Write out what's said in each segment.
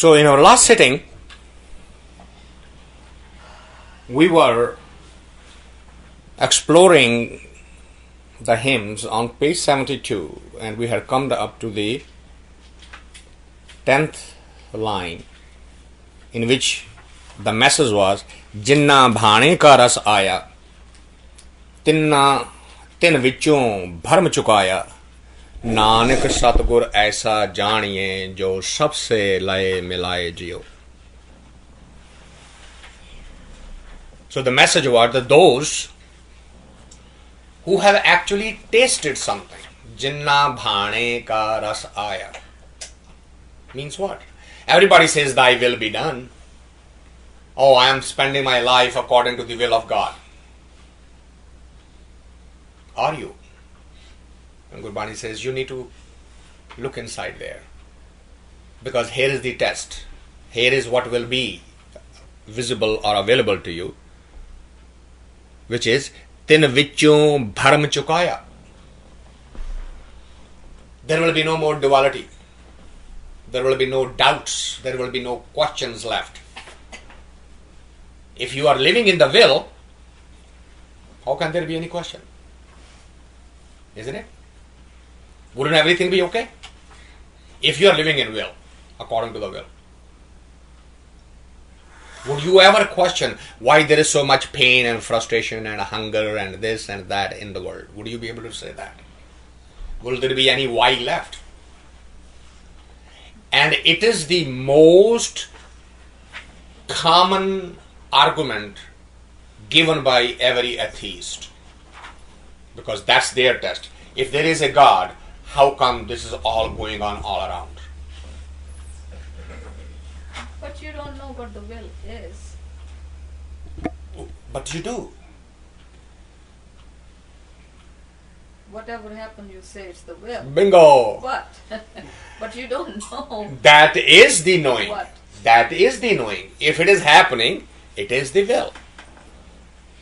So in our last sitting, we were exploring the hymns on page 72, and we had come up to the 10th line, in which the message was Jinna bhane ka ras aaya, tin vichon bharm chukaya, Nanak सतगुर ऐसा जानिए जो सबसे लय मिलाए जियो. So the message was that those who have actually tasted something, जिन्ना भाने का रस आया, means what? Everybody says thy will be done. Oh, I am spending my life according to the will of God. Are you? And Gurbani says you need to look inside there, because here is the test. Here is what will be visible or available to you, which is tin vichon bharm chukaya. There will be no more duality. There will be no doubts. There will be no questions left. If you are living in the will, how can there be any question? Isn't it? Wouldn't everything be okay? If you are living in will, according to the will. Would you ever question why there is so much pain and frustration and hunger and this and that in the world? Would you be able to say that? Will there be any why left? And it is the most common argument given by every atheist, because that's their test. If there is a God, how come this is all going on all around? But you don't know what the will is. But you do. Whatever happened, you say it's the will. Bingo! What? But you don't know. That is the knowing. What? That is the knowing. If it is happening, it is the will.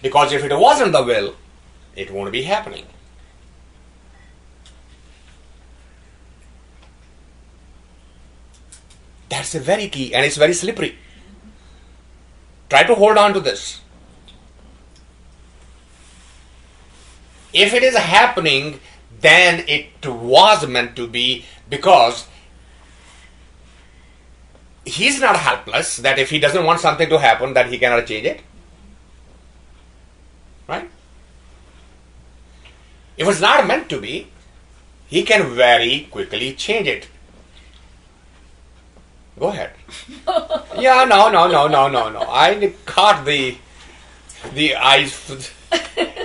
Because if it wasn't the will, it won't be happening. That's a very key, and it's very slippery. Try to hold on to this. If it is happening, then it was meant to be, because he's not helpless that if he doesn't want something to happen, that he cannot change it. Right? If it's not meant to be, he can very quickly change it. Go ahead. Yeah, no. I caught the eyes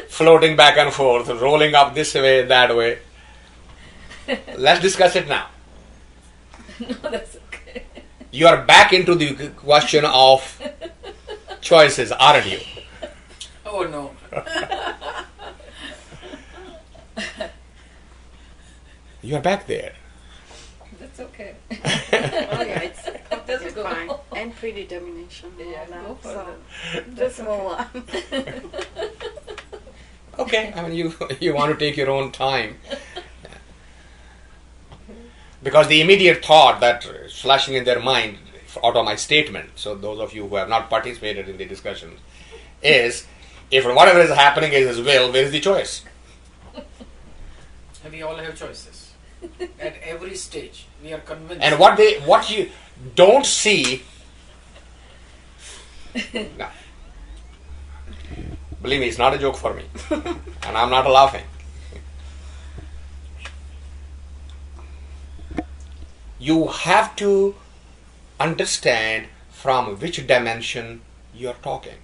floating back and forth, rolling up this way, that way. Let's discuss it now. No, that's okay. You are back into the question of choices, aren't you? Oh no. You are back there. That's okay. Oh yeah, it's That's it's good. fine. And predetermination. Yeah, now, go for so it. just move on. Okay, I mean, you want to take your own time. Because the immediate thought that is flashing in their mind out of my statement, so those of you who have not participated in the discussions, is, if whatever is happening is his will, where is the choice? We all have choices. At every stage, we are convinced. And what you don't see, no. Believe me, it's not a joke for me, and I'm not laughing. You have to understand from which dimension you are talking.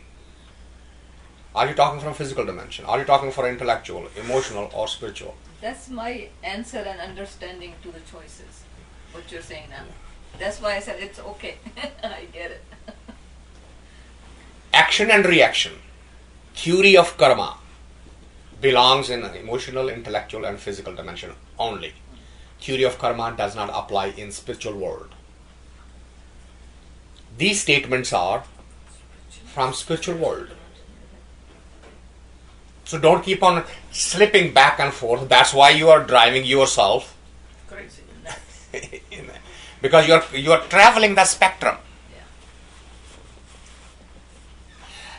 Are you talking from physical dimension? Are you talking for intellectual, emotional, or spiritual? That's my answer and understanding to the choices. What you're saying now. That's why I said it's okay. I get it. Action and reaction, theory of karma, belongs in emotional, intellectual, and physical dimension only. Theory of karma does not apply in spiritual world. These statements are from spiritual world. So don't keep on slipping back and forth. That's why you are driving yourself crazy. because you are traveling the spectrum. Yeah.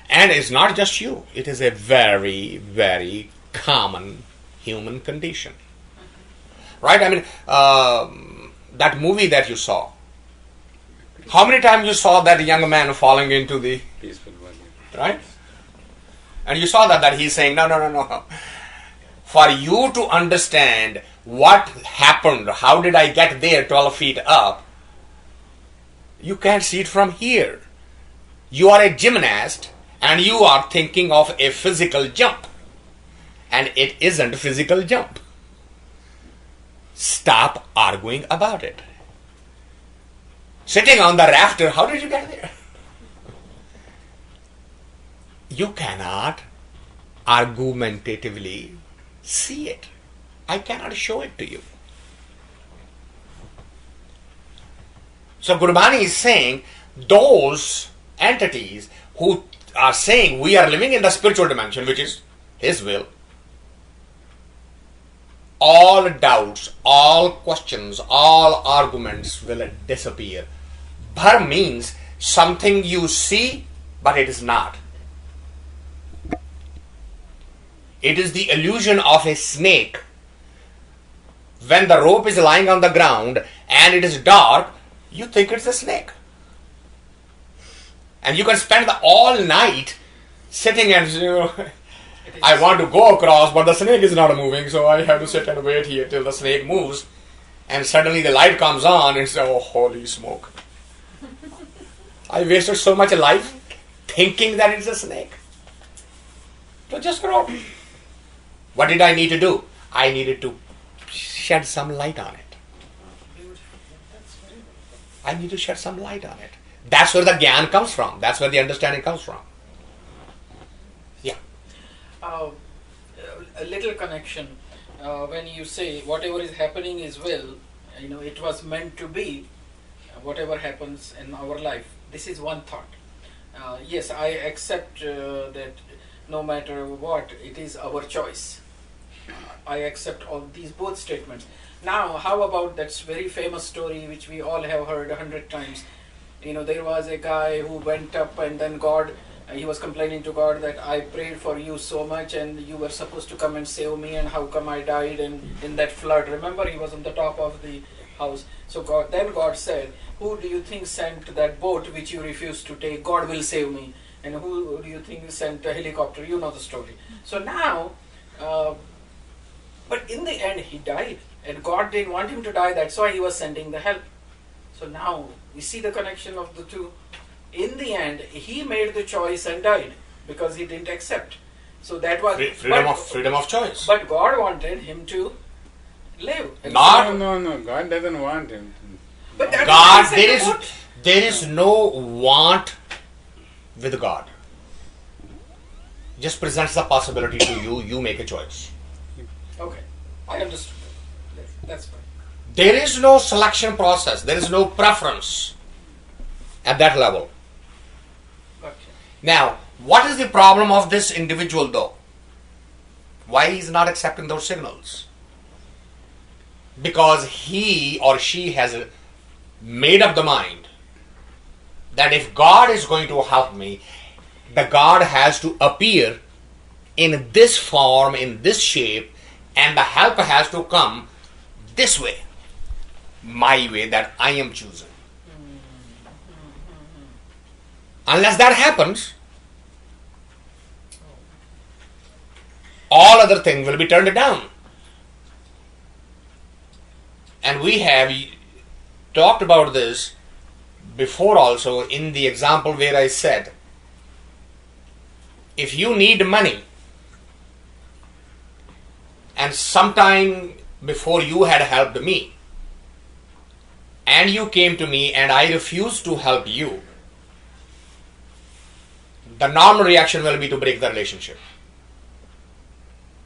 And it's not just you. It is a very, very common human condition. Right? I mean, that movie that you saw, how many times you saw that young man falling into the... Peaceful one. Right? And you saw that he's saying, no. For you to understand what happened, how did I get there 12 feet up, you can't see it from here. You are a gymnast and you are thinking of a physical jump. And it isn't a physical jump. Stop arguing about it. Sitting on the rafter, how did you get there? You cannot argumentatively see it. I cannot show it to you. So Gurbani is saying those entities who are saying we are living in the spiritual dimension, which is His will, all doubts, all questions, all arguments will disappear. Bhar means something you see, but it is not. It is the illusion of a snake. When the rope is lying on the ground and it is dark, you think it's a snake. And you can spend all night sitting and I want to go across, but the snake is not moving, so I have to sit and wait here till the snake moves. And suddenly the light comes on and say, oh, holy smoke. I wasted so much life thinking that it's a snake. So just go. What did I need to do? I needed to shed some light on it. I need to shed some light on it. That's where the gyan comes from. That's where the understanding comes from. Yeah. A little connection. When you say whatever is happening is will, it was meant to be. Whatever happens in our life, this is one thought. Yes, I accept that no matter what, it is our choice. I accept all these both statements. Now, how about that very famous story which we all have heard 100 times? There was a guy who went up and then God, he was complaining to God that I prayed for you so much and you were supposed to come and save me, and how come I died in that flood? Remember, he was on the top of the house. So then God said, who do you think sent that boat which you refused to take? God will save me. And who do you think sent a helicopter? You know the story. So now, but in the end he died. And God didn't want him to die, that's why he was sending the help. So now, we see the connection of the two. In the end, he made the choice and died because he didn't accept. So that was freedom of choice. But God wanted him to live. No. God doesn't want him. But that God, there is no want with God. Just presents the possibility to you. You make a choice. Okay, I understood. That's fine. There is no selection process. There is no preference at that level. Gotcha. Now, what is the problem of this individual though? Why he is not accepting those signals? Because he or she has made up the mind that if God is going to help me, the God has to appear in this form, in this shape, and the help has to come this way, my way that I am choosing. Unless that happens, all other things will be turned down. And we have talked about this before also in the example where I said, if you need money and sometime before you had helped me and you came to me and I refused to help you, the normal reaction will be to break the relationship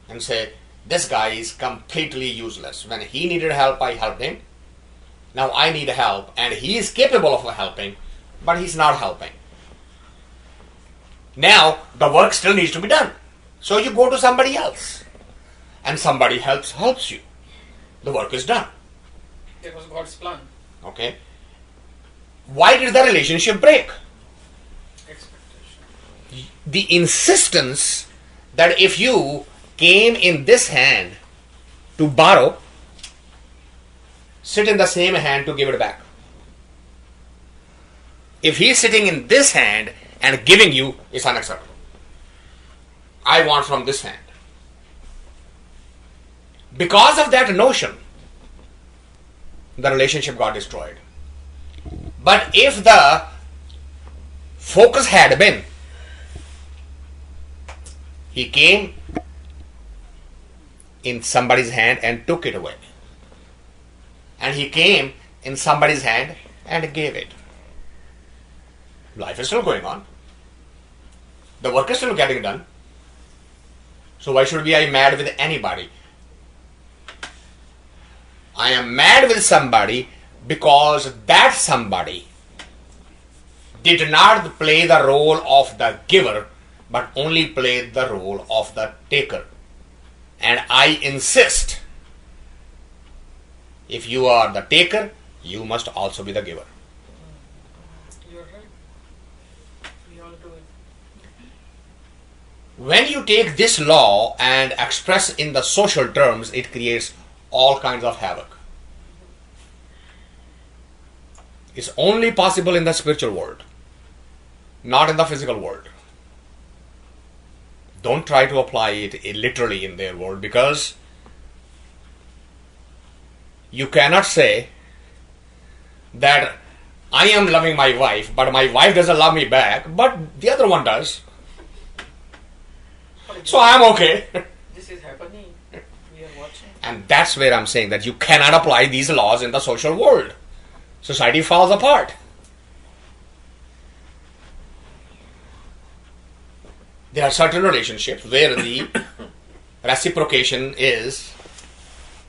and say, this guy is completely useless. When he needed help, I helped him. Now I need help and he is capable of helping, but he's not helping. Now the work still needs to be done. So you go to somebody else and somebody helps you. The work is done. It was God's plan. Okay. Why did the relationship break? Expectation. The insistence that if you came in this hand to borrow, sit in the same hand to give it back. If he is sitting in this hand and giving you, it's unacceptable. I want from this hand. Because of that notion, the relationship got destroyed. But if the focus had been, he came in somebody's hand and took it away, and he came in somebody's hand and gave it, life is still going on. The work is still getting done. So why should I be mad with anybody? I am mad with somebody because that somebody did not play the role of the giver, but only played the role of the taker. And I insist, if you are the taker, you must also be the giver. You're right. We all do it. When you take this law and express in the social terms, it creates all kinds of havoc. It's only possible in the spiritual world, not in the physical world. Don't try to apply it literally in their world, because you cannot say that I am loving my wife, but my wife doesn't love me back, but the other one does. So I am okay. This is happening. We are watching. And that's where I'm saying that you cannot apply these laws in the social world. Society falls apart. There are certain relationships where the reciprocation is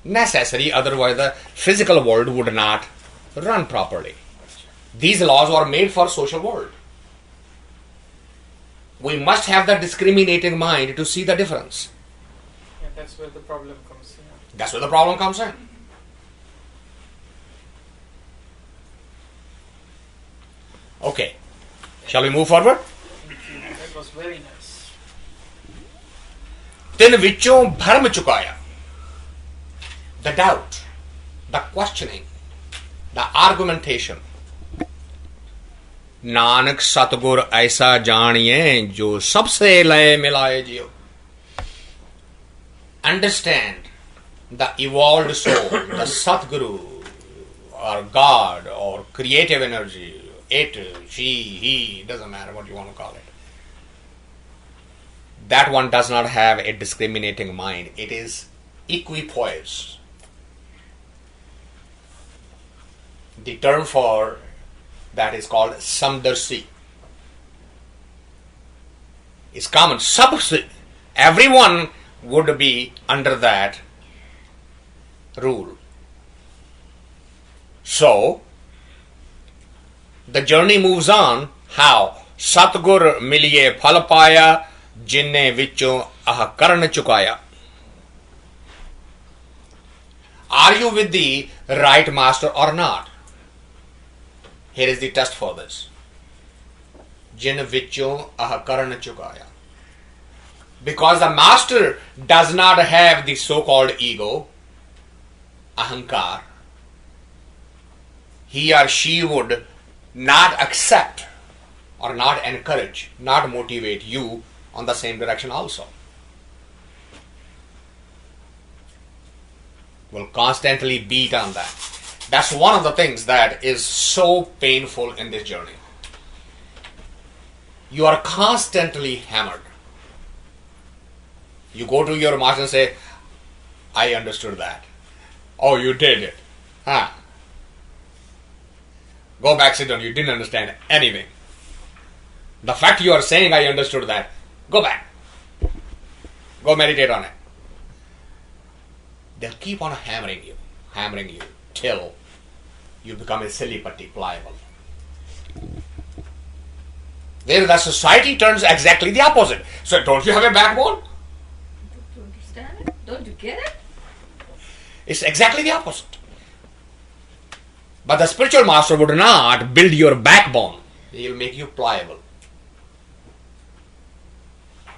necessary, otherwise the physical world would not run properly. These laws were made for social world. We must have the discriminating mind to see the difference. Yeah, that's where the problem comes in. That's where the problem comes in. Okay. Shall we move forward? That was very nice. ਤਿੰਨ ਵਿੱਚੋਂ ਭਰਮ ਚੁਕਾਇਆ. The doubt, the questioning, the argumentation. Nanak सतगुर ऐसा जानिए जो सबसे लय मिलाए जियो. Understand the evolved soul, the Satguru, or God, or creative energy, it, she, he, doesn't matter what you want to call it. That one does not have a discriminating mind. It is equipoise. The term for that is called samdarsi. It's common. Everyone would be under that rule. So, the journey moves on. How? Satgur Mileay Phal Paeya jinne vichon ah karan chukaya. Are you with the right master or not? Here is the test for this. Jin vichon ah karan chukaya. Because the master does not have the so-called ego, ahankar, he or she would not accept or not encourage, not motivate you on the same direction also. Will constantly beat on that. That's one of the things that is so painful in this journey. You are constantly hammered. You go to your master and say, I understood that. Oh, you did it. Huh? Go back, sit down. You didn't understand anything. The fact you are saying I understood that, go back. Go meditate on it. They'll keep on hammering you till you become a silly putty, pliable. There the society turns exactly the opposite. So don't you have a backbone? Don't you understand it? Don't you get it? It's exactly the opposite. But the spiritual master would not build your backbone. He will make you pliable,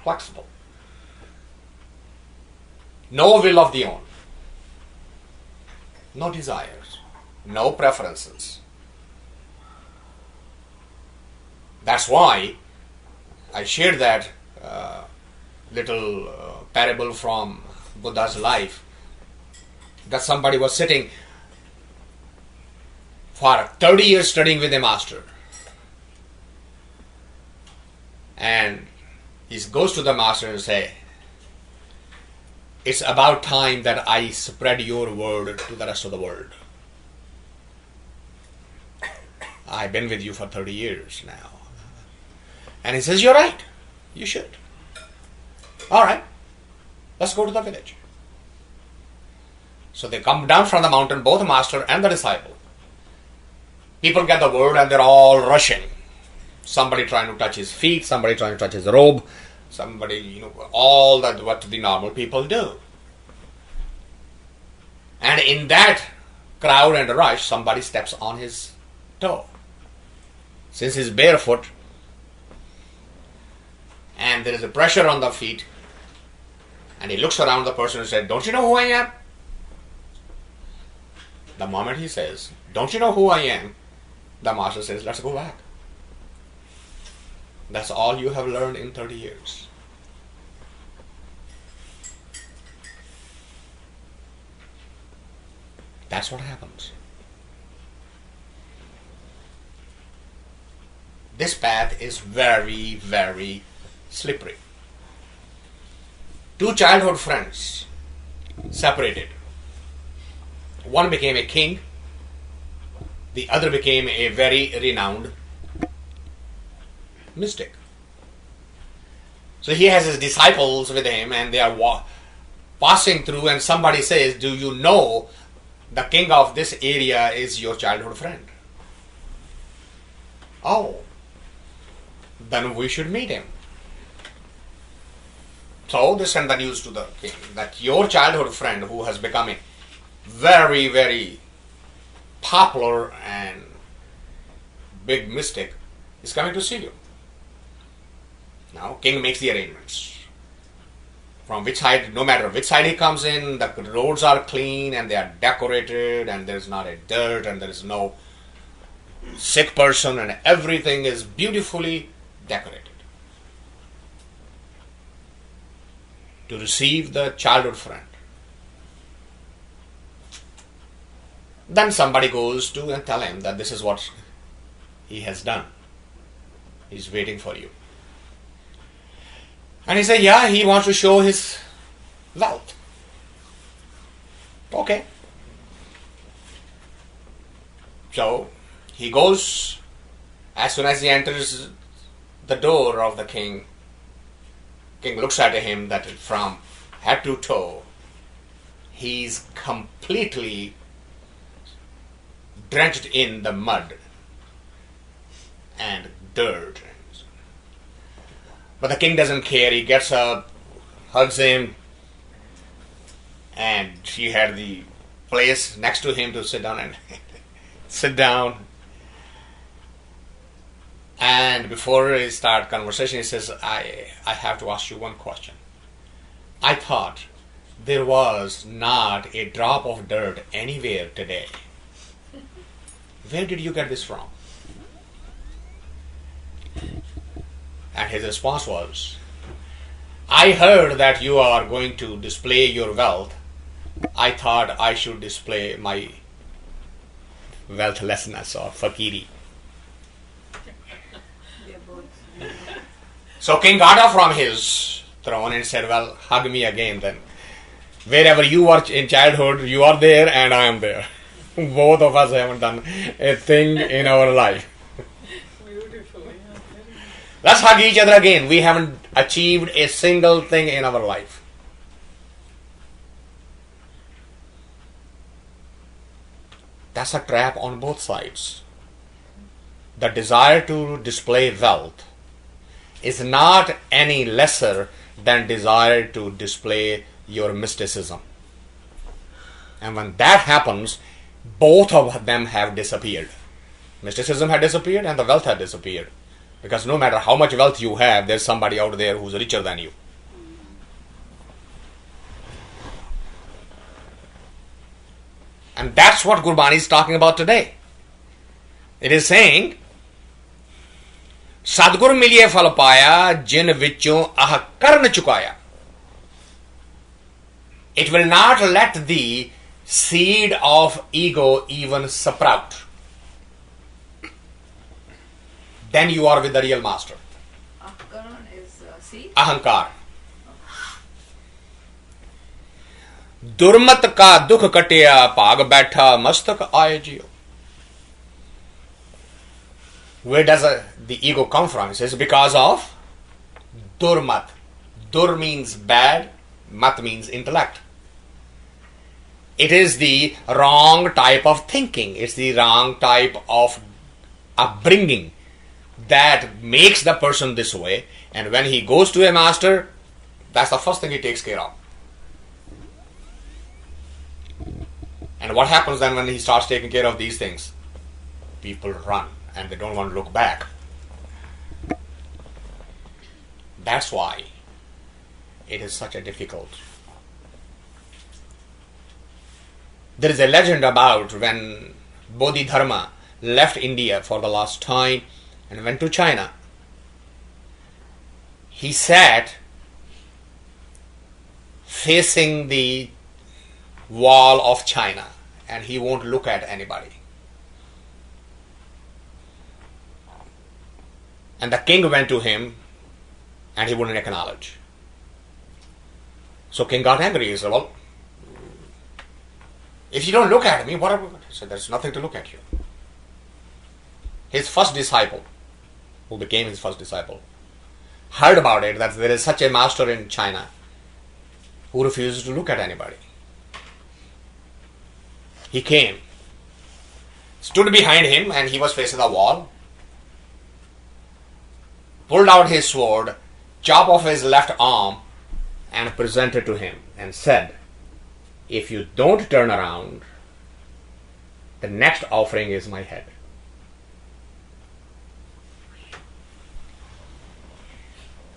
flexible. No will of the own. No desires. No preferences. That's why I shared that little parable from Buddha's life, that somebody was sitting for 30 years studying with a master, and he goes to the master and say, it's about time that I spread your word to the rest of the world. I've been with you for 30 years now. And he says, you're right, you should. All right, let's go to the village. So they come down from the mountain, both the master and the disciple. People get the word and they're all rushing. Somebody trying to touch his feet, somebody trying to touch his robe, somebody, all that what the normal people do. And in that crowd and rush, somebody steps on his toe. Since he's barefoot, and there is a pressure on the feet, and he looks around the person and said, don't you know who I am? The moment he says, don't you know who I am? The master says, let's go back. That's all you have learned in 30 years. That's what happens. This path is very, very slippery. Two childhood friends separated. One became a king, the other became a very renowned mystic. So he has his disciples with him, and they are passing through, and somebody says, do you know the king of this area is your childhood friend? Oh, then we should meet him. So they send the news to the king that your childhood friend, who has become a very, very popular and big mystic, is coming to see you. Now king makes the arrangements. From which side, no matter which side he comes in, the roads are clean and they are decorated, and there is not a dirt and there is no sick person, and everything is beautifully decorated to receive the childhood friend. Then somebody goes to and tell him that this is what he has done. He's waiting for you. And he said, yeah, he wants to show his wealth. Okay. So he goes. As soon as he enters the door of the king, king looks at him that from head to toe, he's completely drenched in the mud and dirt. But the king doesn't care. He gets up, hugs him, and she had the place next to him to sit down and sit down. And before he start conversation, he says, I have to ask you one question. I thought there was not a drop of dirt anywhere today. Where did you get this from? And his response was, I heard that you are going to display your wealth. I thought I should display my wealthlessness or fakiri. So king got up from his throne and said, well, hug me again then. Wherever you were in childhood, you are there and I am there. Both of us haven't done a thing in our life. Let's hug each other again. We haven't achieved a single thing in our life. That's a trap on both sides. The desire to display wealth is not any lesser than desire to display your mysticism. And when that happens, both of them have disappeared. Mysticism had disappeared and the wealth had disappeared. Because no matter how much wealth you have, there's somebody out there who's richer than you. And that's what Gurbani is talking about today. It is saying, Satgur Mileay Phal Paeya, jin vichon ah karn chukaya. It will not let the seed of ego even sprout. Then you are with the real master. Ahkaran is seed? Ahankar. दुर्मत का दुख कटिया पाग बैठा मस्तक आए जियो. Where does the ego come from? It says because of durmat. Dur means bad, mat means intellect. It is the wrong type of thinking. It's the wrong type of upbringing that makes the person this way. And when he goes to a master, that's the first thing he takes care of. And what happens then when he starts taking care of these things? People run and they don't want to look back. That's why it is such a difficult. There is a legend about when Bodhidharma left India for the last time and went to China. He sat facing the wall of China and he won't look at anybody. And the king went to him and he wouldn't acknowledge. So king got angry. He said, well, if you don't look at me, what? He said, there's nothing to look at you. His first disciple, who became his first disciple, heard about it, that there is such a master in China who refuses to look at anybody. He came, stood behind him, and he was facing the wall, pulled out his sword, chopped off his left arm, and presented to him, and said, if you don't turn around, the next offering is my head.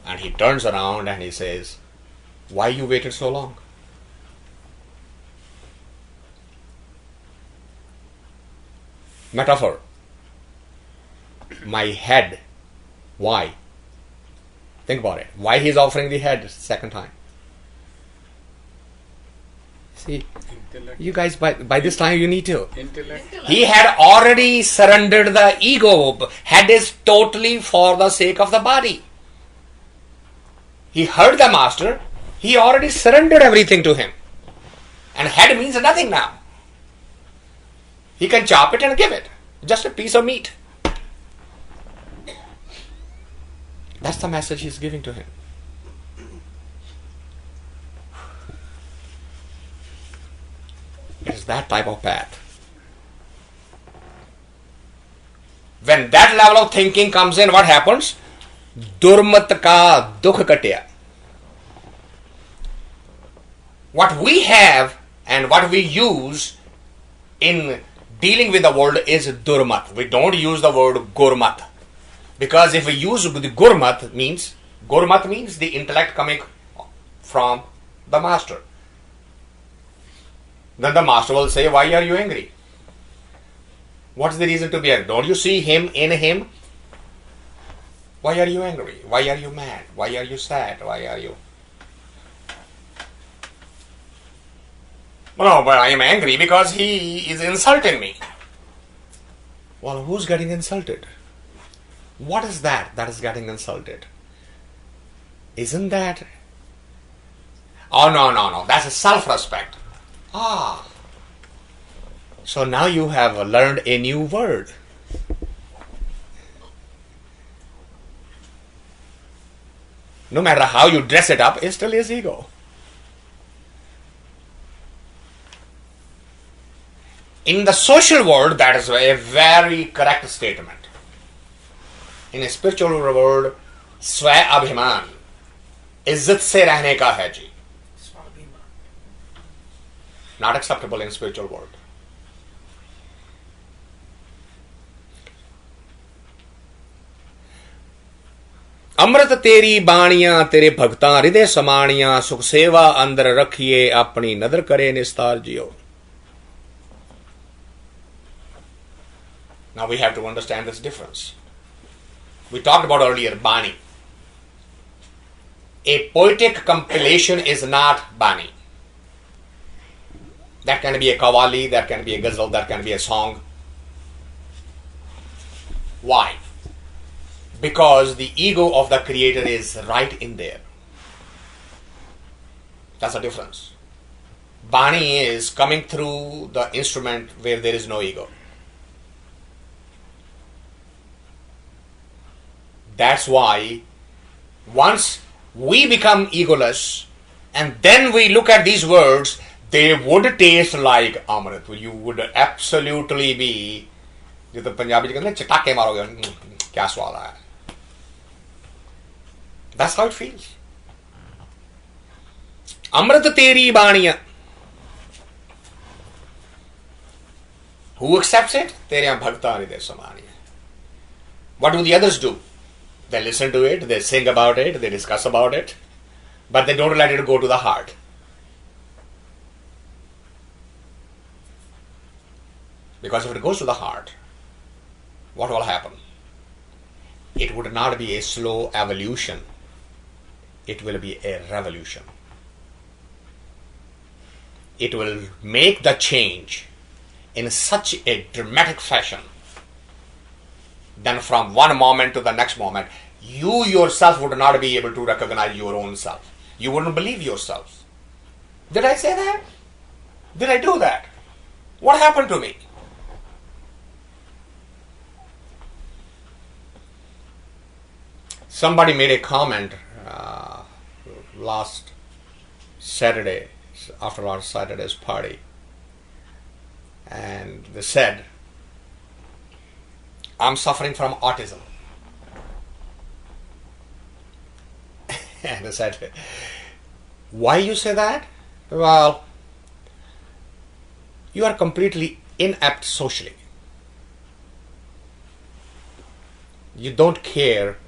And he turns around and he says, why you waited so long? Metaphor. My head. Why? Think about it. Why he is offering the head second time? See, Intellect. you guys, by this time you need to. Intellect. He had already surrendered the ego. Head is totally for the sake of the body. He heard the master. He already surrendered everything to him. And head means nothing now. He can chop it and give it. Just a piece of meat. That's the message he's giving to him. It is that type of path. When that level of thinking comes in, what happens? Durmat ka dukh katya. What we have and what we use in dealing with the world is durmat. We don't use the word gurmat. Because if we use the gurmat means the intellect coming from the master. Then the master will say, why are you angry? What's the reason to be angry? Don't you see him in him? Why are you angry? Why are you mad? Why are you sad? Why are you... No, but I am angry because he is insulting me. Well, who's getting insulted? What is that is getting insulted? Isn't that... Oh, no. That's a self-respect. Ah. So now you have learned a new word. No matter how you dress it up, it still is ego. In the social world, that is a very correct statement. In a spiritual world, sway abhiman, izzat se rehne ka hai ji. Not acceptable in spiritual world. ਅੰਮ੍ਰਿਤ ਤੇਰੀ ਬਾਣੀਆਂ ਤੇਰੇ ਭਗਤਾਂ ਹਿਰਦੇ ਸਮਾਣੀਆਂ ਸੁਖ ਸੇਵਾ ਅੰਦਰ ਰੱਖੀਏ ਆਪਣੀ ਨਦਰ ਕਰੇ ਨਿਸਤਾਰ ਜਿਓ. Now we have to understand this difference. We talked about earlier Bani. A poetic compilation is not Bani. That can be a Qawwali, that can be a ghazal, that can be a song. Why? Because the ego of the creator is right in there. That's the difference. Bani is coming through the instrument where there is no ego. That's why once we become egoless and then we look at these words, they would taste like Amrit. You would absolutely be, जिस पंजाबी में कहते हैं चटाके मारोगे, क्या स्वाद है. That's how it feels. Amrit teri baaniya. Who accepts it? Teriyan bhakta hriday samaniya. What do the others do? They listen to it, they sing about it, they discuss about it, but they don't let it go to the heart. Because if it goes to the heart, what will happen? It would not be a slow evolution. It will be a revolution. It will make the change in such a dramatic fashion. Then from one moment to the next moment, you yourself would not be able to recognize your own self. You wouldn't believe yourself. Did I say that? Did I do that? What happened to me? Somebody made a comment last Saturday, after last Saturday's party, and they said, I'm suffering from autism. And I said, why you say that? Well, you are completely inept socially. You don't care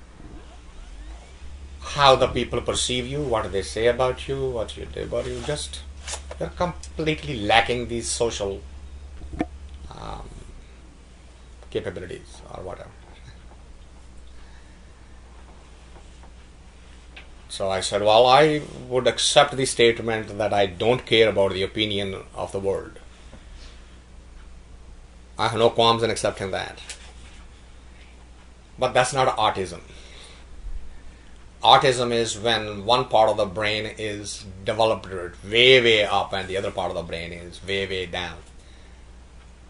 how the people perceive you, what they say about you, what you do about you. You're completely lacking these social capabilities or whatever. So I said, well, I would accept the statement that I don't care about the opinion of the world. I have no qualms in accepting that. But that's not autism. Autism is when one part of the brain is developed way up and the other part of the brain is way down.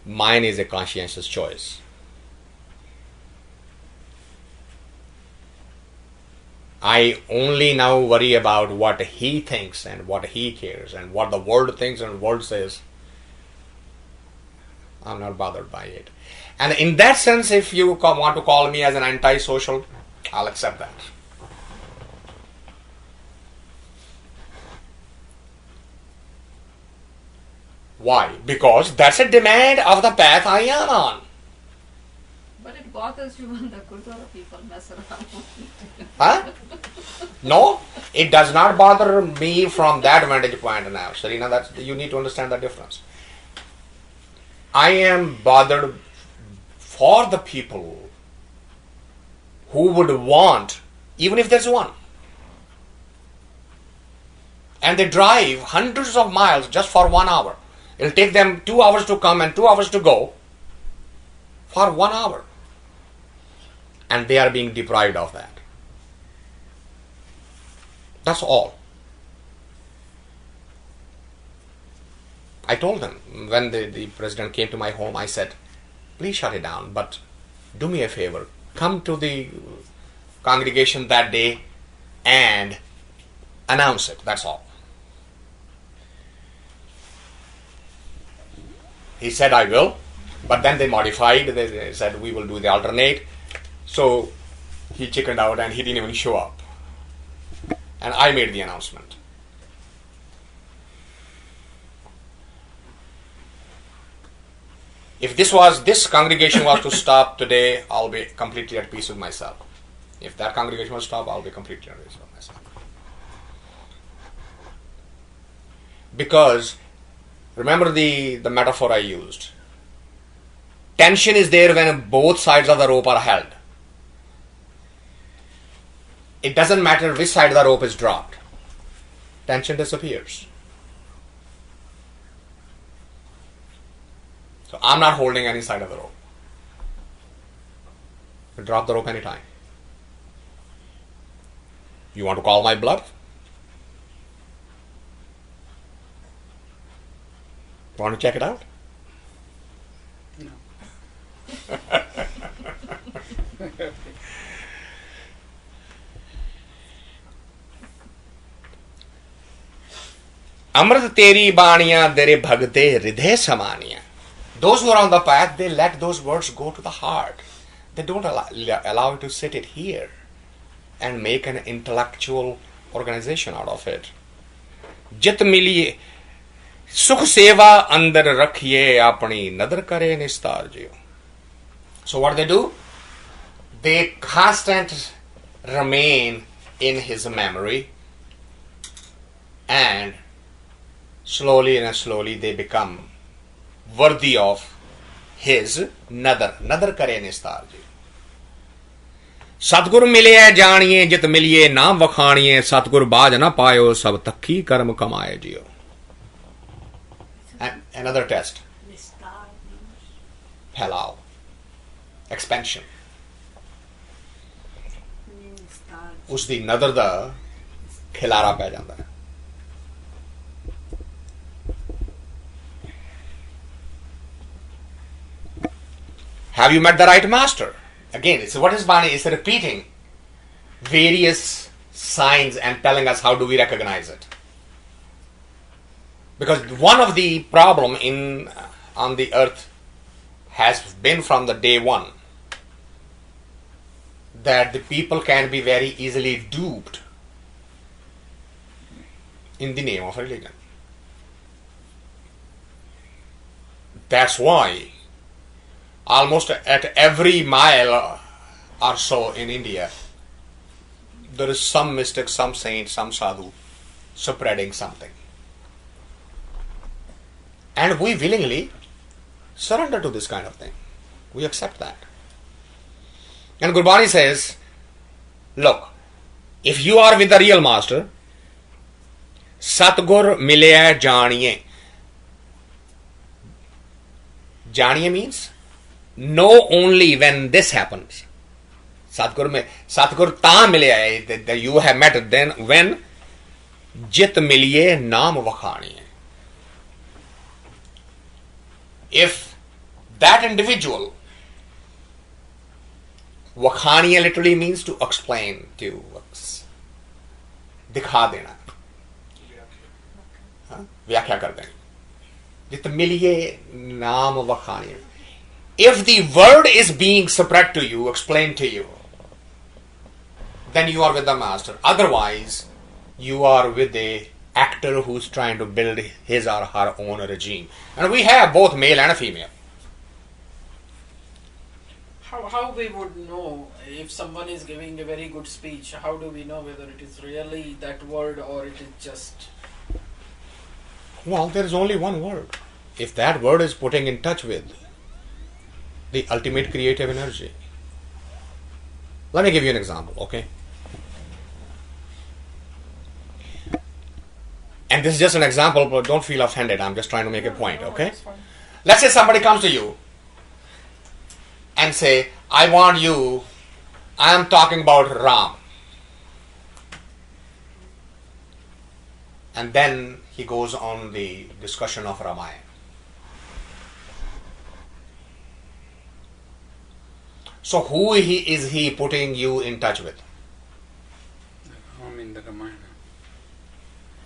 Mine is a conscientious choice. I only now worry about what he thinks and what he cares and what the world thinks and the world says. I'm not bothered by it. And in that sense, if you want to call me as an anti-social, I'll accept that. Why? Because that's a demand of the path I am on. But it bothers you when the Gurdwara people mess around. Huh? No, it does not bother me from that vantage point now. Serena, you need to understand the difference. I am bothered for the people who would want, even if there's one, and they drive hundreds of miles just for 1 hour. It'll take them 2 hours to come and 2 hours to go for 1 hour. And they are being deprived of that. That's all. I told them when the president came to my home, I said, please shut it down, but do me a favor. Come to the congregation that day and announce it. That's all. He said, I will. But then they modified. They said, we will do the alternate. So he chickened out and he didn't even show up. And I made the announcement. If this congregation was to stop today, I'll be completely at peace with myself. If that congregation will stop, I'll be completely erased of myself. Because, remember the metaphor I used. Tension is there when both sides of the rope are held. It doesn't matter which side of the rope is dropped. Tension disappears. So I'm not holding any side of the rope. You drop the rope anytime. You want to call my bluff? Want to check it out? No. Amrit teri baniya dere bhagte hriday samaniya. Those who are on the path, they let those words go to the heart. They don't allow you to sit it here and make an intellectual organization out of it. Jit miliye sukh seva andar rakhiye apni nadar kare nistar jiyo. So what do? They constantly remain in his memory, and slowly and slowly they become worthy of his nadar kare nistar jiyo. Satgur मिले जानिए जित मिलिए नाम वखानिए सतगुर बाज ना पायो सब तक्की कर्म कमाए जियो. And another test. Phal. Expansion. ਉਸ ਦੀ ਨਦਰ ਦਾ ਖਿਲਾਰਾ ਪੈ ਜਾਂਦਾ ਹੈ. Have you met the right master? Again, it's what is Bani? It's repeating various signs and telling us how do we recognize it. Because one of the problem on the earth has been from the day one that the people can be very easily duped in the name of religion. That's why almost at every mile or so in India, there is some mystic, some saint, some sadhu spreading something. And we willingly surrender to this kind of thing. We accept that. And Gurbani says, look, if you are with the real master, Satgur Mileay Janiye. Janiye means know only when this happens. Satgur ta Mileay, that you have met then when Jit Miliye Naam Vakhaniye. If that individual, Vakhaniya literally means to explain, to dikha dena, vyakhya kar dena. Jit miliye naam vakhaniya. If the word is being spread to you, explained to you, then you are with the master. Otherwise, you are with the actor who's trying to build his or her own regime. And we have both male and female. How we would know if someone is giving a very good speech? How do we know whether it is really that word or it is just... Well, there is only one word. If that word is putting in touch with the ultimate creative energy. Let me give you an example, okay? And this is just an example, but don't feel offended. I'm just trying to make a point, okay? Let's say somebody comes to you and say, I am talking about Ram. And then he goes on the discussion of Ramayana. So who is he putting you in touch with? Ram in the Ramayana.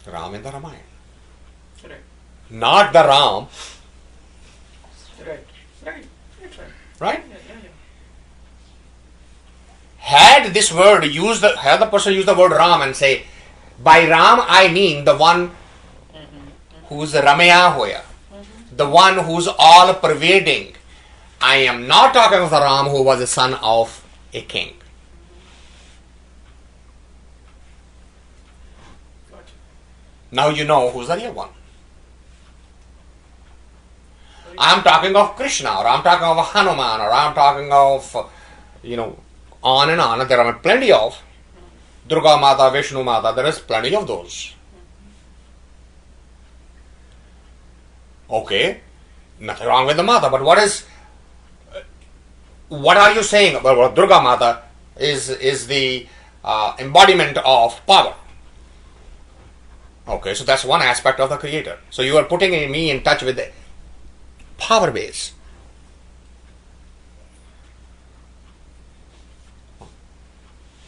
Ram in the Ramayana. Right. Not the Ram. Right. Right? Yeah. Had the person used the word Ram and say, by Ram I mean the one who's Ramaya Hoya, the one who's all pervading. I am not talking of the Ram who was the son of a king. Now you know who's the real one. I'm talking of Krishna, or I'm talking of Hanuman, or I'm talking of, on and on. There are plenty of Durga Mata, Vishnu Mata. There is plenty of those. Okay, nothing wrong with the Mata, but what are you saying? Well, Durga Mata is the embodiment of power. Okay, so that's one aspect of the Creator. So you are putting me in touch with the power base.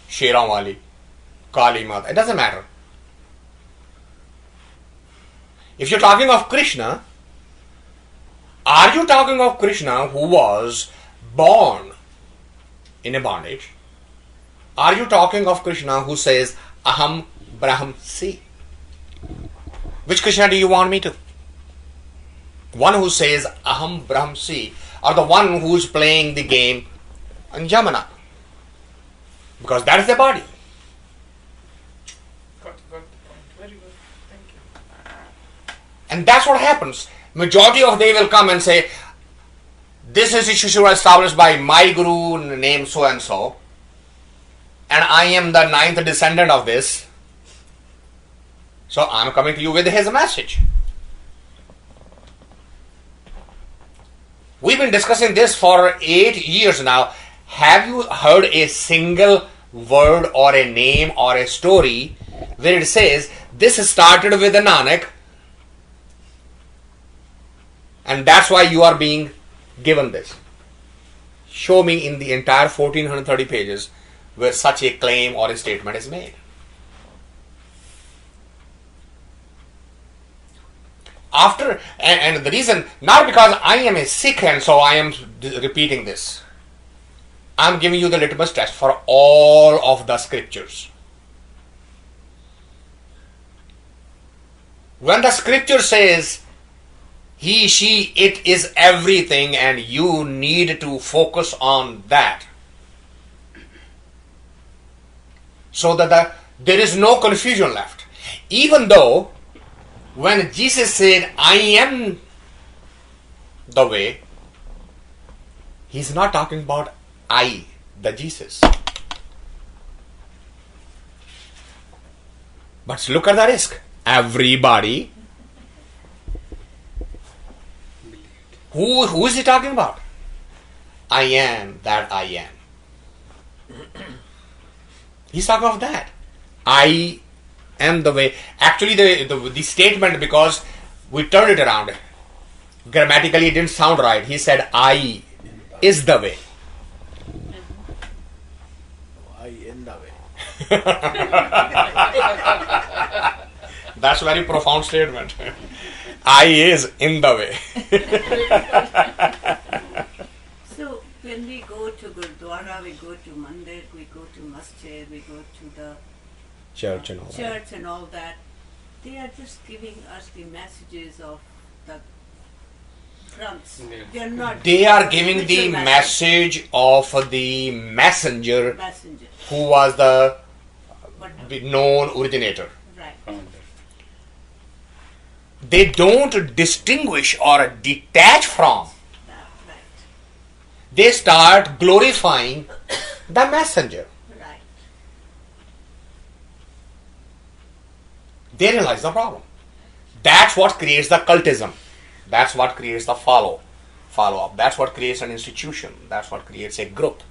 Sheran Wali, Kali Mata, it doesn't matter. If you're talking of Krishna, are you talking of Krishna who was born in a bondage? Are you talking of Krishna who says, Aham Brahmasi? Which Krishna do you want me to? One who says Aham Brahmasi, or the one who's playing the game in Jamana? Because that is the body. Got the point. Very good. Thank you. And that's what happens. Majority of they will come and say, this is issue established by my guru named so and so, and I am the ninth descendant of this. So I'm coming to you with his message. We've been discussing this for 8 years now. Have you heard a single word or a name or a story where it says this started with a Nanak and that's why you are being given this? Show me in the entire 1430 pages where such a claim or a statement is made. And the reason, not because I am a Sikh and so I am repeating this. I am giving you the litmus test for all of the scriptures. When the scripture says he, she, it is everything and you need to focus on that, so that there is no confusion left. Even though when Jesus said, I am the way, he's not talking about I, the Jesus. But look at the risk. Everybody. Who is he talking about? I am that I am. He's talking of that. I am the way. Actually, the statement, because we turned it around, grammatically it didn't sound right. He said, I is the way. I in the way. That's a very profound statement. I is in the way. So when we go to Gurdwara, we go to Mandir, we go to Masjid, we go to the Church and all that. church and all that, they are just giving us the messages of the granths. Yeah. They are not. They are giving the spiritual message of the messenger messenger. who was the But known originator. right. They don't distinguish or detach from. Right. They start glorifying the messenger. Right. They realize the problem. That's what creates the cultism. That's what creates the follow-up. That's what creates an institution. That's what creates a group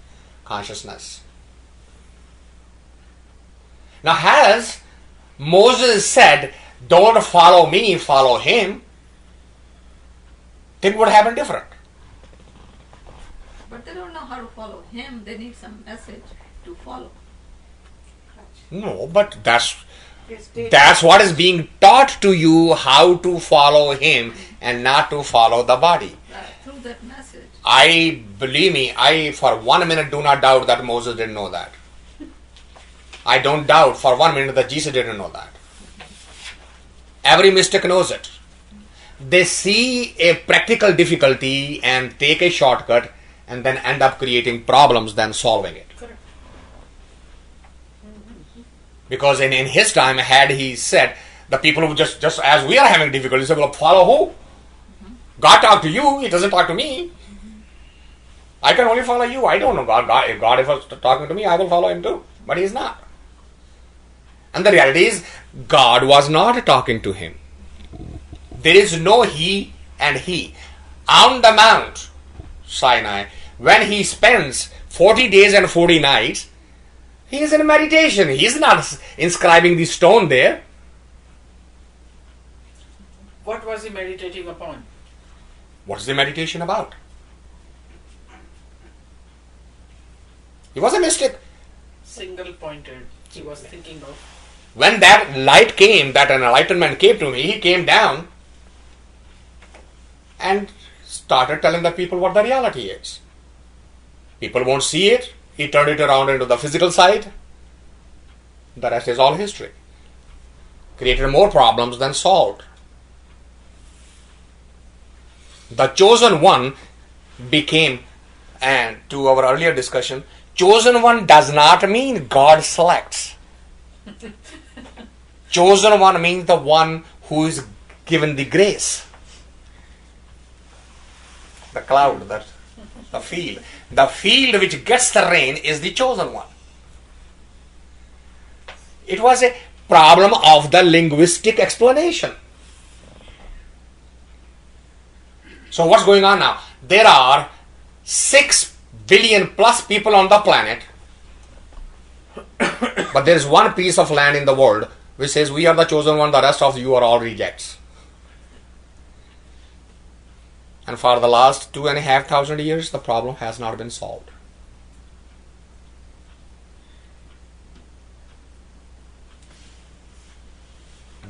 consciousness. Now, has Moses said, don't follow me, follow him, things would happen different. But they don't know how to follow him. They need some message to follow. No, but that's Yes, they- what is being taught to you, how to follow him and not to follow the body. Through that message. Believe me, I for 1 minute do not doubt that Moses didn't know that. I don't doubt for 1 minute that Jesus didn't know that. Every mystic knows it. They see a practical difficulty and take a shortcut and then end up creating problems than solving it. Correct. Because in his time, had he said, The people who just as we are having difficulty, say, well, follow who? God talk to you, He doesn't talk to me. I can only follow you. I don't know God. If God was talking to me, I will follow Him too. But He is not. And the reality is, God was not talking to him. There is no he and he. On the Mount Sinai, when he spends 40 days and 40 nights, he is in meditation. He is not inscribing the stone there. What was he meditating upon? What is the meditation about? He was a mystic. Single pointed. He was thinking of. When that light came, that an enlightenment came to me, he came down and started telling the people what the reality is. People won't see it. He turned it around into the physical side. The rest is all history. Created more problems than solved. The chosen one became, and to our earlier discussion, chosen one does not mean God selects. Chosen one means the one who is given the grace. The cloud, the field. The field which gets the rain is the chosen one. It was a problem of the linguistic explanation. So what's going on now? There are 6 billion plus people on the planet, but there is one piece of land in the world which says we are the chosen one, the rest of you are all rejects. And for the last 2,500 years, the problem has not been solved.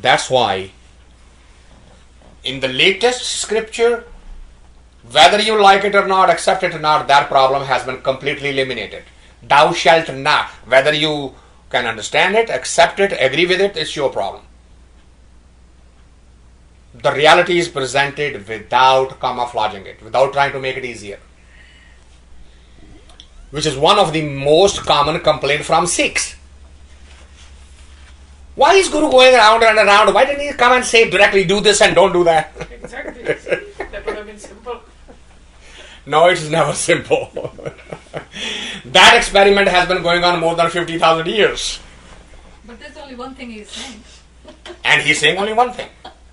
That's why in the latest scripture, whether you like it or not, accept it or not, that problem has been completely eliminated. Thou shalt not. Whether you can understand it, accept it, agree with it, it's your problem. The reality is presented without camouflaging it, without trying to make it easier. Which is one of the most common complaints from Sikhs. Why is Guru going around and around? Why didn't he come and say directly, do this and don't do that? Exactly. That would have been simple. No, it's never simple. That experiment has been going on more than 50,000 years. But there's only one thing he's saying. And he's saying only one thing.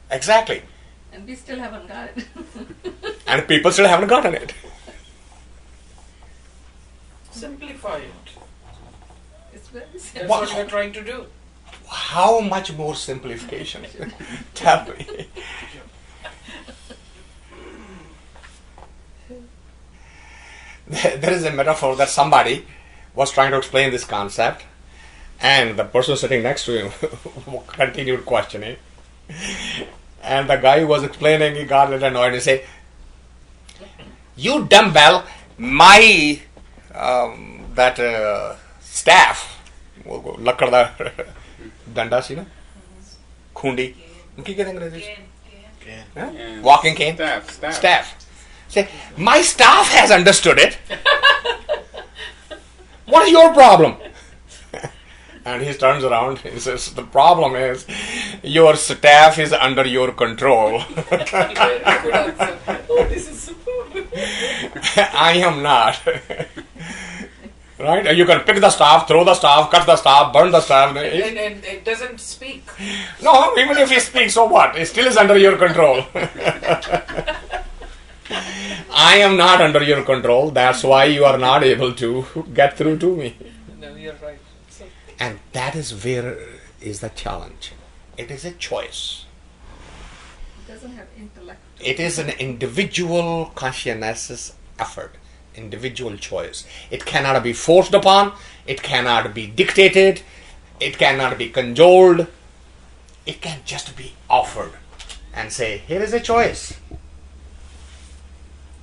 Exactly. And we still haven't got it. And people still haven't gotten it. Simplify it. It's very That's simple. Wow. what you're trying to do. How much more simplification? Tell me. There is a metaphor that somebody was trying to explain this concept, and the person sitting next to him continued questioning. And the guy who was explaining, he got a little annoyed and said, "You dumbbell, my staff, lakkad da danda si na, khundi, ki kehte अंग्रेजी में? Walking cane, staff. Say, my staff has understood it. What is your problem?" And he turns around and says, "The problem is your staff is under your control." Good answer. Oh, this is super. I am not. Right? You can pick the staff, throw the staff, cut the staff, burn the staff. And it doesn't speak. No, even if he speaks, so what? It still is under your control. I am not under your control. That's why you are not able to get through to me. No, you're right. So, And that is where is the challenge. It is a choice. It doesn't have intellect. It is an individual conscientious effort, individual choice. It cannot be forced upon, it cannot be dictated, it cannot be cajoled. It can just be offered and say, here is a choice.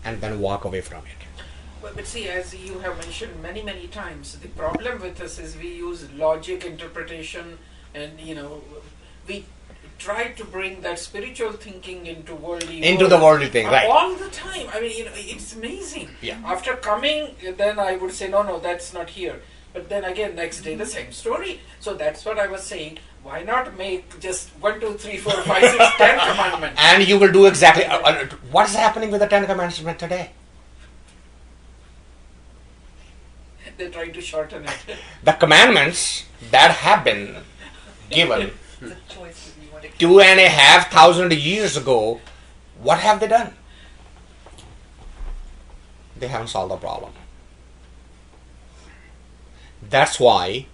And then walk away from it. but see, as you have mentioned many, many times, the problem with us is we use logic, interpretation, and we try to bring that spiritual thinking into the worldly thing, right? All the time. I mean, it's amazing. Yeah. After coming, then I would say, no, that's not here. But then again, next day the same story. So that's what I was saying. Why not make just 1, 2, 3, 4, 5, 6, 10 commandments? And you will do exactly what is happening with the 10 Commandments today. They're trying to shorten it. The commandments that have been given The choices you want to 2,500 years ago, what have they done? They haven't solved the problem. That's why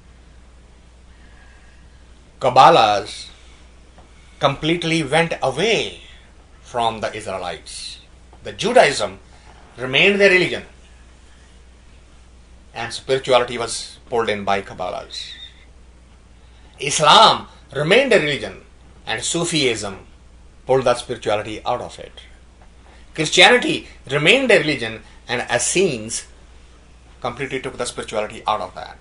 Kabbalahs completely went away from the Israelites. The Judaism remained their religion, and spirituality was pulled in by Kabbalahs. Islam remained a religion, and Sufism pulled that spirituality out of it. Christianity remained a religion, and Essenes completely took the spirituality out of that.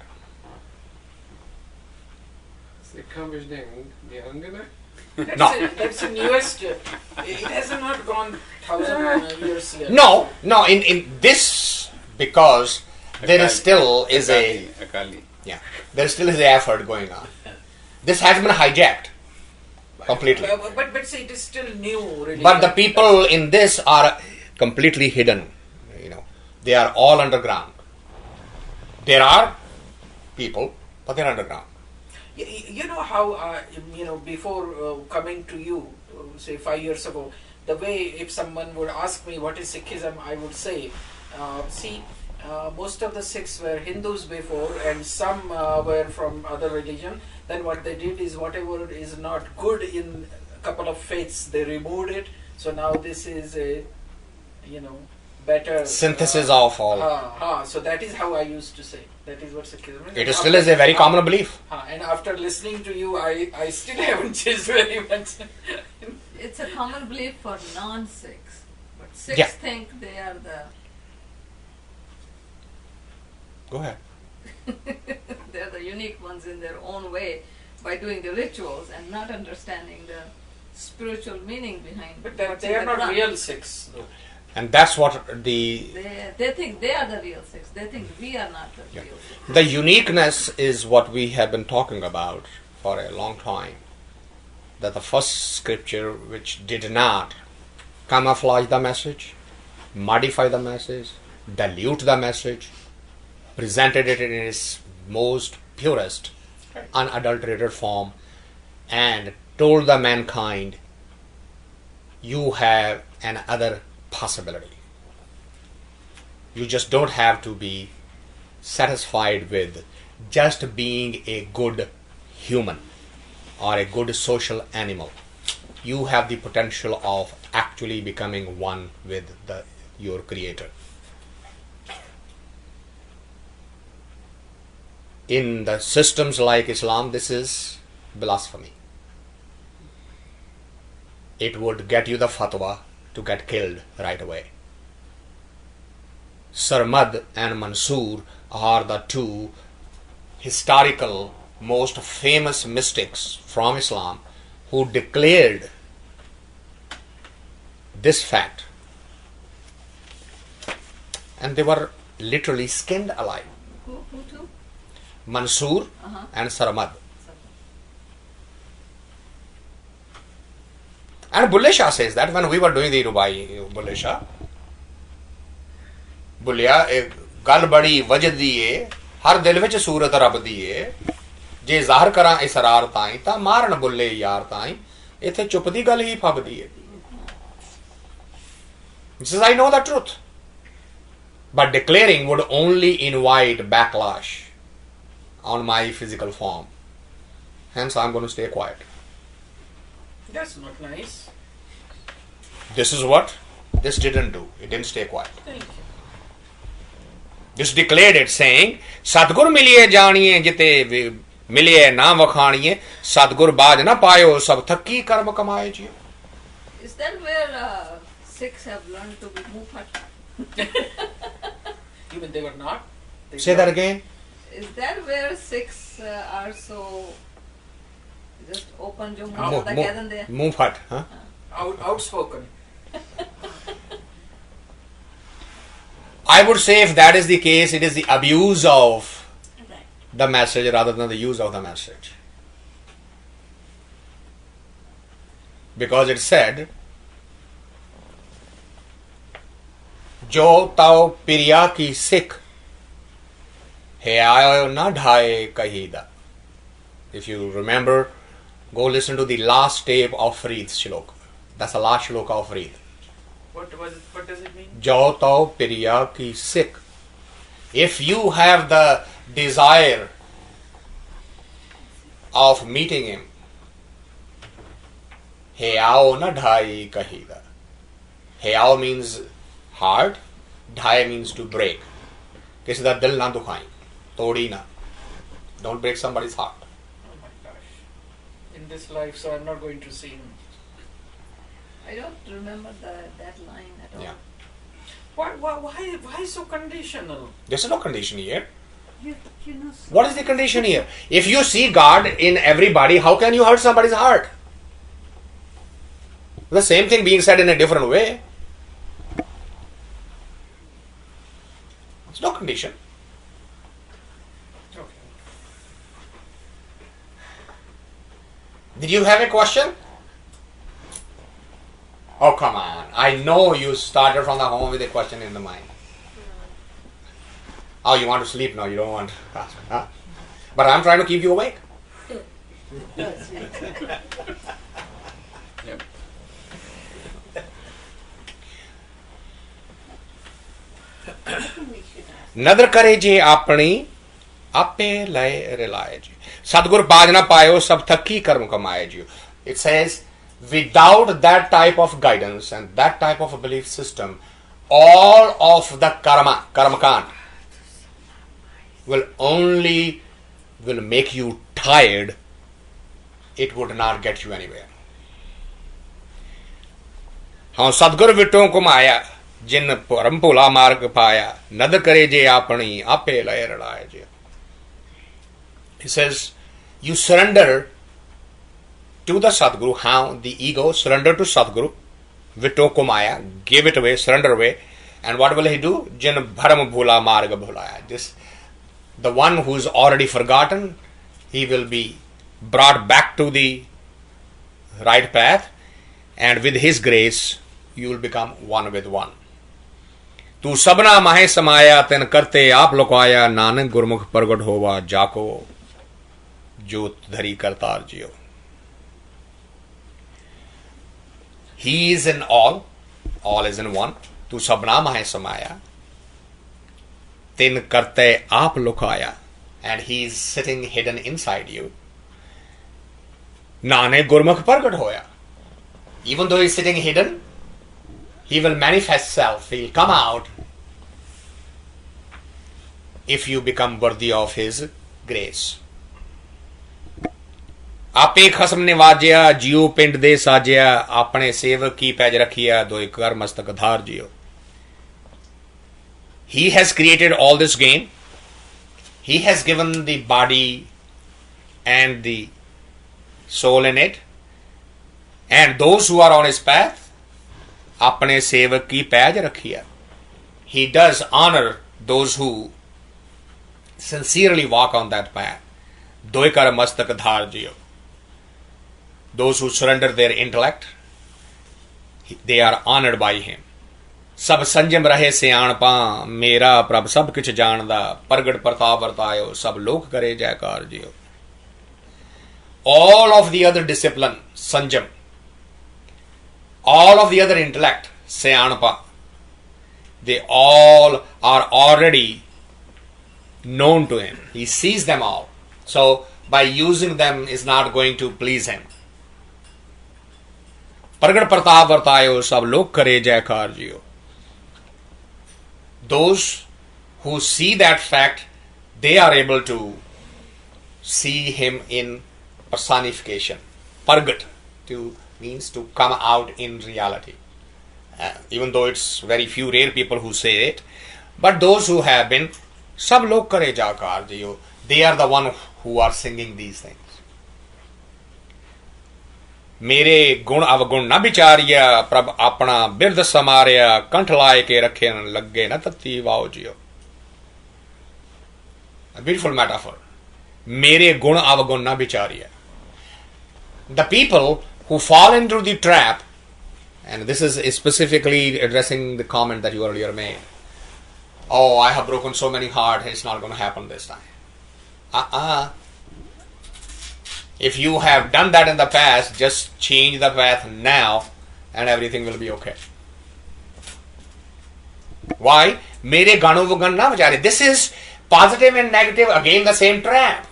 That's the newest. It has not gone 1,000 years yet. No, in this, because there is still is a Akali. there still is an effort going on. This has been hijacked completely. But see, it is still new. Really. But the people in this are completely hidden. They are all underground. There are people, but they're underground. You know how, before coming to you, say 5 years ago, the way if someone would ask me what is Sikhism, I would say, most of the Sikhs were Hindus before and some were from other religion. Then what they did is whatever is not good in a couple of faiths, they removed it. So now this is a, better Synthesis of all. So that is how I used to say. That is what Sikhism is. It still is a very common belief. And after listening to you, I still haven't changed very much. It's a common belief for non-Sikhs, but Sikhs Yeah. think they are the Go ahead. they're the unique ones in their own way by doing the rituals and not understanding the spiritual meaning behind. But what's they in are the not Quran. real Sikhs, though. And that's what the They think they are the real Sikhs. They think we are not the Yeah. real Sikhs. the uniqueness is what we have been talking about for a long time. That the first scripture which did not camouflage the message, modify the message, dilute the message, presented it in its most purest, unadulterated form, and told the mankind, you have another possibility. You just don't have to be satisfied with just being a good human or a good social animal. You have the potential of actually becoming one with your creator. In the systems like Islam, this is blasphemy. It would get you the fatwa to get killed right away. Sarmad and Mansur are the two historical most famous mystics from Islam who declared this fact, and they were literally skinned alive. Who too? Mansur and Sarmad. And Bulle Shah says that when we were doing the Rubai, Bulle Shah, Bulliya, a gal badi wajad diye, har dil vich surat rab diye, je zahar karan israr ta'i, ta maran bulle yar ta'i, ithe chup di gal hi phab diye. He says, I know the truth. But declaring would only invite backlash on my physical form. Hence, I'm going to stay quiet. That's not nice. This is what this didn't do. It didn't stay quiet. Thank you. This declared it, saying, Satgur miliye janiye jite miliye na vakhaniye, Satgur baaj na payo sab thakki karma kamaye jiyo. Is that where Sikhs have learned to be mufat? Even they were not. Say that again. Is that where Sikhs are so just open jo Mo- muh keh dende? Move hut, huh? Outspoken. I would say if that is the case, it is the abuse of the message rather than the use of the message. Because it said, Jo tau Paeya ki Sikh, he aayo na dhaye kahida. If you remember, go listen to the last tape of Farid's shloka. That's the last shloka of Farid. What does it mean? Jo tau Paeya ki Sikh. If you have the desire of meeting him, he aao na dhaye kahida. He aao means heart, dhaye means to break. Kisi da dil na dukhain, todi na. Don't break somebody's heart. Oh my gosh. In this life, so I'm not going to see him. I don't remember that line at all. Yeah. Why so conditional? There's no condition here. You know, What is the condition here? If you see God in everybody, how can you hurt somebody's heart? The same thing being said in a different way. It's no condition. Okay. Did you have a question? Oh, come on. I know you started from the home with a question in the mind. Oh, you want to sleep now, you don't want to ask. Huh? But I'm trying to keep you awake. Yep. नदर करे जे अपनी आपे लय rely जी सदगुर बाज ना पायो सब थकी कर्म कमाए जी It says without that type of guidance and that type of a belief system, all of the karmakand will make you tired. It would not get you anywhere. हाँ सदगुर विटों को माया जिन परम भोला मार्ग पाया नद करे जे अपनी आपे लय रड़ाए जे. He says you surrender to the Satguru. How? The ego surrender to Satguru. Vito ko maya, give it away, surrender away. And what will he do? Jin bharam bhula marga bhulaya. This, the one who is already forgotten, he will be brought back to the right path, and with his grace, you will become one with one. Tu sabna mahe samaya ten karte aap lokaya nanak gurmukh pargat hova jako jot dhari kartar jiyo. He is in all is in one. Tu sabna mahe samaya ten karte aap lokaya, and he is sitting hidden inside you. Nanak gurmukh pargat hoya. Even though he is sitting hidden, he will manifest self, he will come out if you become worthy of his grace. आपे खसम निवाजिया जियो पिंड दे साजिया अपने सेवक की page रखिया दो कर मस्तक धार जियो. He has created all this game. He has given the body and the soul in it. And those who are on his path, अपने सेवक की पैज रखिया. He does honor those who sincerely walk on that path. दो कर मस्तक धार जियो. Those who surrender their intellect, they are honored by him. सब संजम रहे सियाणपा मेरा प्रभ सब किछ जानदा प्रगट प्रताप वर्तायो सब लोक करे जयकार जियो. All of the other discipline, sanjam, all of the other intellect, Sayanapa, they all are already known to him. He sees them all. So by using them is not going to please him. Pragat Pratap Vartayo Sab Lok Kare Jaykar Jiyo. Those who see that fact, they are able to see him in personification. Pragat means to come out in reality. Even though it's very few rare people who say it, but those who have been sab log kare jaakar jiyo, they are the one who are singing these things. मेरे गुण अवगुण न विचारिया प्रभ अपना बिरद समारिया कंठ लाए के रखे लगे न तत्ती वाओ जियो. A beautiful metaphor. मेरे गुण अवगुण ना विचारिए. The people who fall into the trap, and this is specifically addressing the comment that you earlier made. Oh, I have broken so many hearts, it's not going to happen this time. If you have done that in the past, just change the path now and everything will be okay. Why? Mere ganu vagan na vijare. This is positive and negative, again the same trap.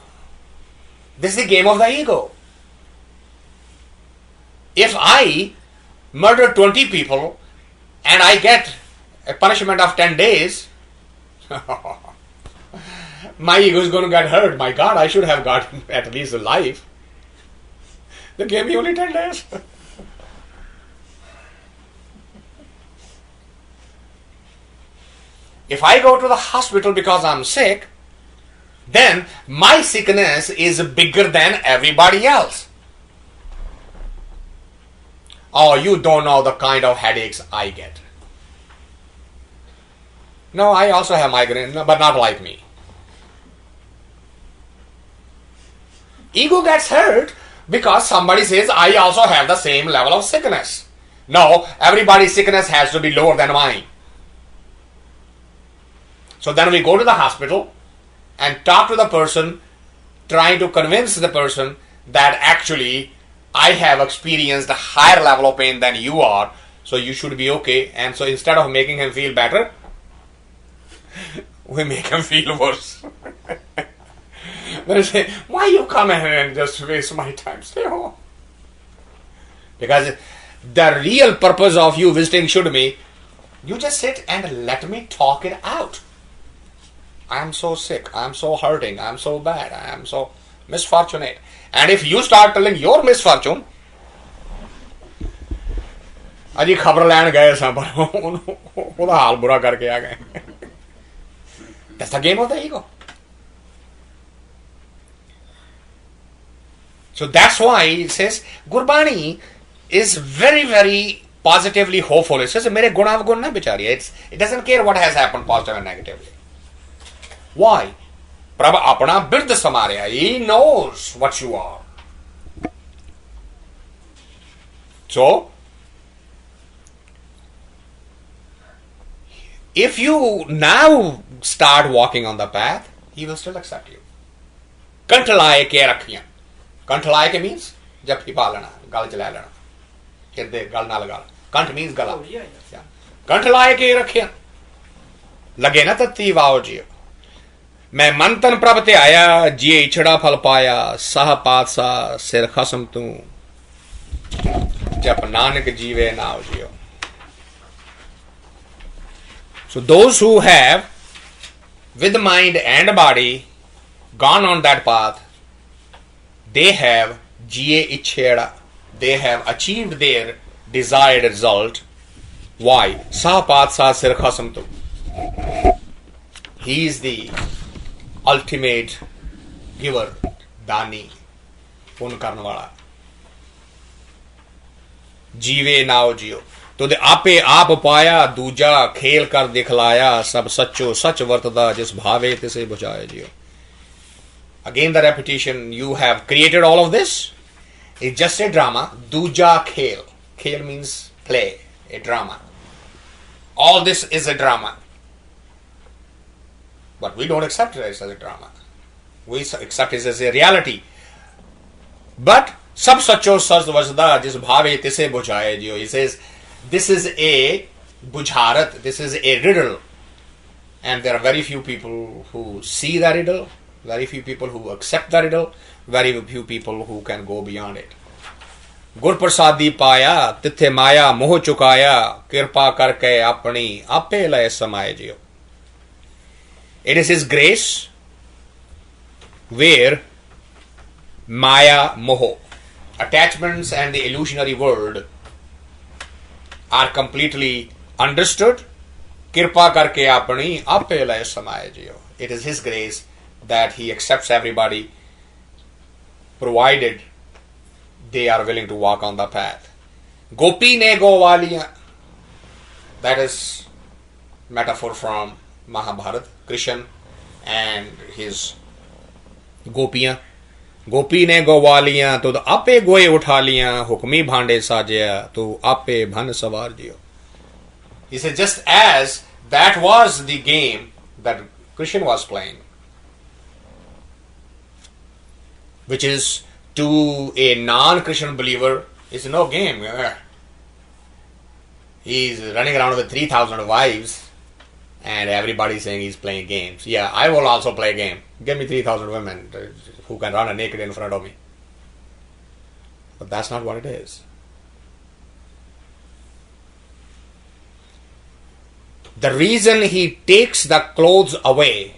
This is the game of the ego. If I murder 20 people and I get a punishment of 10 days, my ego is going to get hurt. My God, I should have gotten at least a life. They gave me only 10 days. If I go to the hospital because I'm sick, then my sickness is bigger than everybody else. Oh, you don't know the kind of headaches I get. No, I also have migraine, but not like me. Ego gets hurt because somebody says, I also have the same level of sickness. No, everybody's sickness has to be lower than mine. So then we go to the hospital and talk to the person, trying to convince the person that actually I have experienced a higher level of pain than you are, so you should be okay. And so instead of making him feel better, we make him feel worse. Then I say, why you come here and just waste my time? Stay home. Because the real purpose of you visiting should be, you just sit and let me talk it out. I am so sick, I am so hurting, I am so bad, I am so misfortunate. And if you start telling your misfortune, अजी खबर लैन गए सां पर ओदा हाल बुरा करके आ गए. That's the game of the ego. So that's why it says Gurbani is very, very positively hopeful. It says मेरे गुण अवगुण ना बिचारिए. It doesn't care what has happened positive and negatively. Why? Prabhu apna bird samarya. He knows what you are. So, if you now start walking on the path, he will still accept you. Kanthalaye ke rakhiyan. Kanthalaye ke means jaffi paa lena, gal ch le lena. Hirde gal na laga. Kant means gala. Kanthalaye ke rakhiyan. Lage na tatti vaao jiyo. मैं मंतन प्रभ ते आया जिए इछड़ा फल पाया साह पातशाह सिर खसम तू जप नानक जीवे नाव जियो. So those who have with mind and body gone on that path, they have jiye ichheda, they have achieved their desired result. Why? Sah paatshah sir khasam tu. He is the ultimate giver, dani, pun karne wala. जीवे नाव जियो तो दे आपे आप पाया दूजा खेल कर दिखलाया सब सच्चो सच वर्तदा जिस भावे तिसे बुझाए जियो. Again the repetition, you have created all of this. It's just a drama. Duja khel. Khel means play, a drama. All this is a drama. But we don't accept it as a drama. We accept it as a reality. But Sab sacho sach vajda jis bhave tise bujhaye jiyo. He says, this is a bujharat, this is a riddle. And there are very few people who see the riddle, very few people who accept the riddle, very few people who can go beyond it. Gur prasadi paya, tithe maya moh chukaya, kirpa karke apni ape laye samaye jiyo. It is His grace where maya moho, attachments and the illusionary world are completely understood. Kirpa karke apni ape laye samaye jiyo. It is His grace that He accepts everybody, provided they are willing to walk on the path. Gopi ne govaliya. That is metaphor from Mahabharata. Krishna and his गोपियां, गोपी ने गोवालियां तो आपे गोए उठा लियां, हुक्मी भांडे साजया तो आपे भन सवार जियो. He said, just as that was the game that Krishna was playing, which is to a non-Christian believer, is no game. He's running around with 3,000 wives and everybody saying he's playing games. Yeah, I will also play a game. Give me 3,000 women who can run naked in front of me. But that's not what it is. The reason he takes the clothes away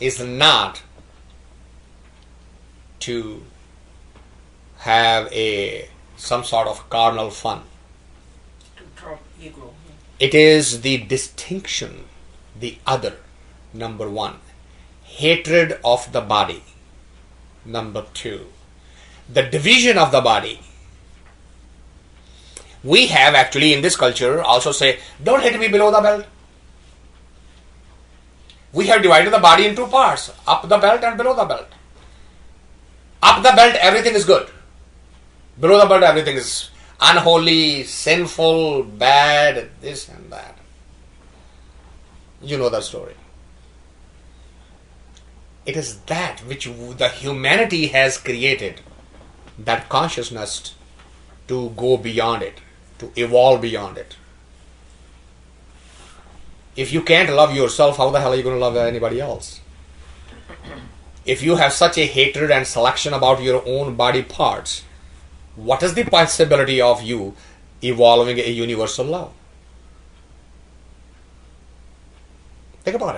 is not to have some sort of carnal fun. To drop ego. It is the distinction, the other, number one. Hatred of the body, number two. The division of the body. We have actually in this culture also say, don't hit me below the belt. We have divided the body in two parts, up the belt and below the belt. Up the belt, everything is good. Below the belt, everything is unholy, sinful, bad, this and that. You know the story. It is that which the humanity has created, that consciousness to go beyond it, to evolve beyond it. If you can't love yourself, how the hell are you going to love anybody else? If you have such a hatred and selection about your own body parts, what is the possibility of you evolving a universal love? Think about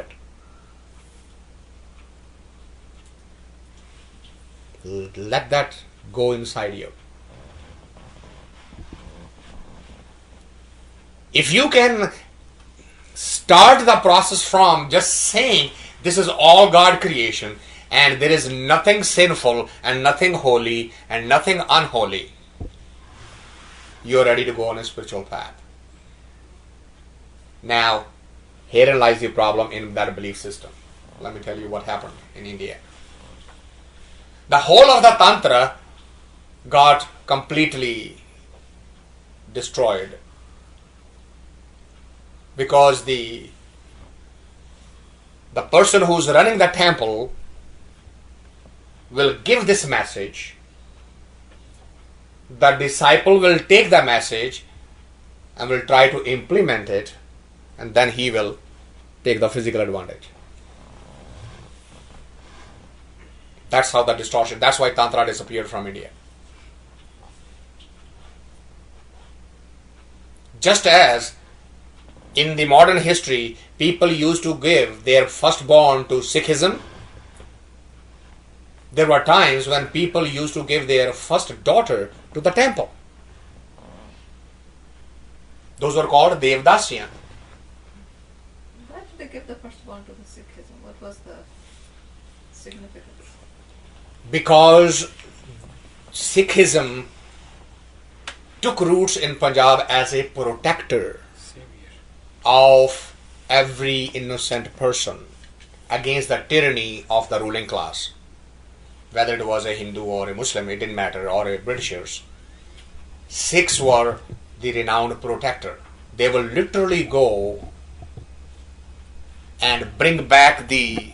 it. Let that go inside you. If you can start the process from just saying this is all God creation and there is nothing sinful and nothing holy and nothing unholy, you're ready to go on a spiritual path. Now, herein lies the problem in that belief system. Let me tell you what happened in India. The whole of the Tantra got completely destroyed because the person who's running the temple will give this message, the disciple will take the message and will try to implement it, and then he will take the physical advantage. That's how the distortion, that's why Tantra disappeared from India. Just as in the modern history, people used to give their firstborn to Sikhism, there were times when people used to give their first daughter to the temple. Those were called Devdasiyan. Why did they give the firstborn to the Sikhism? What was the significance? Because Sikhism took roots in Punjab as a protector of every innocent person against the tyranny of the ruling class. Whether it was a Hindu or a Muslim, it didn't matter, or a Britishers. Sikhs were the renowned protector. They will literally go and bring back the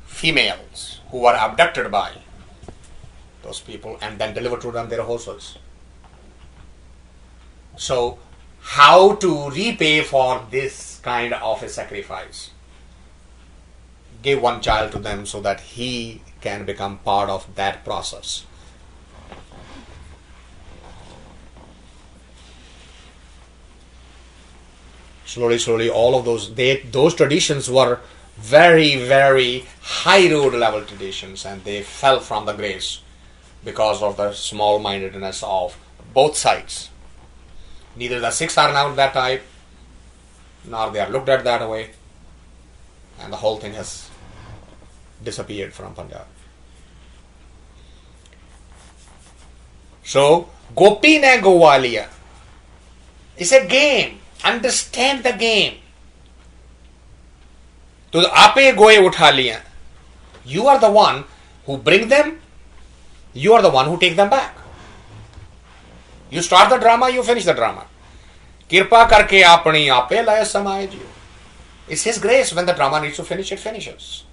females who were abducted by those people and then deliver to them their horses. So, how to repay for this kind of a sacrifice? Give one child to them so that he can become part of that process. Slowly, all of those traditions were very, very high road level traditions, and they fell from the grace because of the small-mindedness of both sides. Neither the Sikhs are now that type, nor they are looked at that way, and the whole thing has disappeared from Punjab. So, Gopi ne Govaliya is a game. Understand the game. To the ape goye utha liya. You are the one who bring them, you are the one who take them back. You start the drama, you finish the drama. Kirpa karke apni ape laya samay jiyo. It's His grace. When the drama needs to finish, it finishes.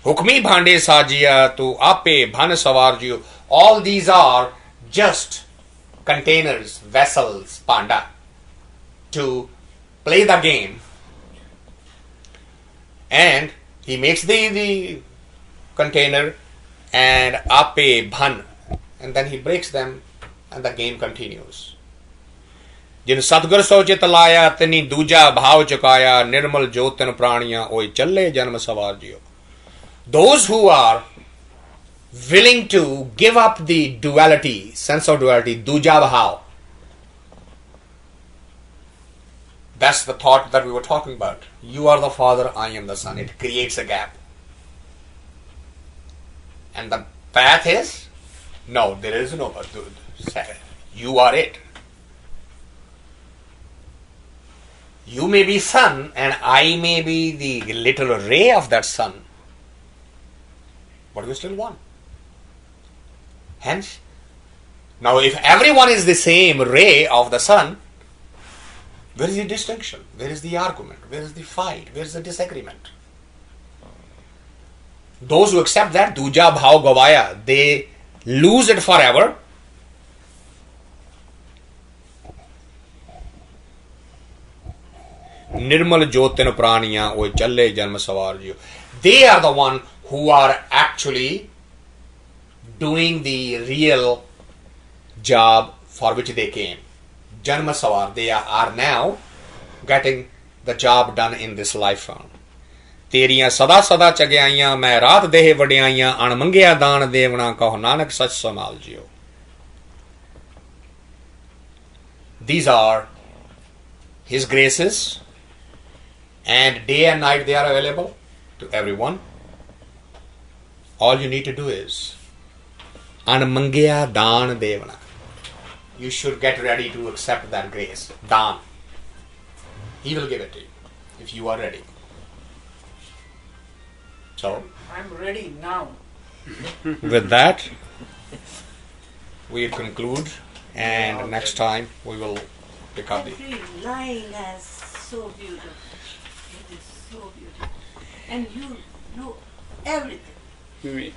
Hukmi bhande sajiya tu ape bhan savar jiyo. All these are just containers, vessels, panda, to play the game. And he makes the container and ape bhan, and then he breaks them and the game continues. जिन सतगुर सोचित लाया तिनी दूजा भाव चुकाया निर्मल ज्योतिन प्राणिया ओए चले जन्म सवार जियो. Those who are willing to give up the duality, sense of duality, duja bhav. That's the thought that we were talking about. You are the Father, I am the Son. It creates a gap. And the path is, no, there is no, you are it. You may be sun and I may be the little ray of that sun. But we still one. Hence, now if everyone is the same ray of the sun, where is the distinction? Where is the argument? Where is the fight? Where is the disagreement? Those who accept that, duja bhav gavaya, they lose it forever. Nirmal jyotin praniya oye challe janma savar jiyo. They are the one who are actually doing the real job for which they came. Janma savar, they are now getting the job done in this lifetime. तेरियां सदा सदा चगियाइयां मैं रात देह वडियाइयां अणमंगिया दान देवना कहो नानक सच संभाल जियो. These are His graces, and day and night they are available to everyone. All you need to do is Anmangya Dan Devana. You should get ready to accept that grace. Dan. He will give it to you if you are ready. So, I'm ready now. with that, we conclude, and next time we will pick up the. Every line is so beautiful. It is so beautiful. And you know everything. We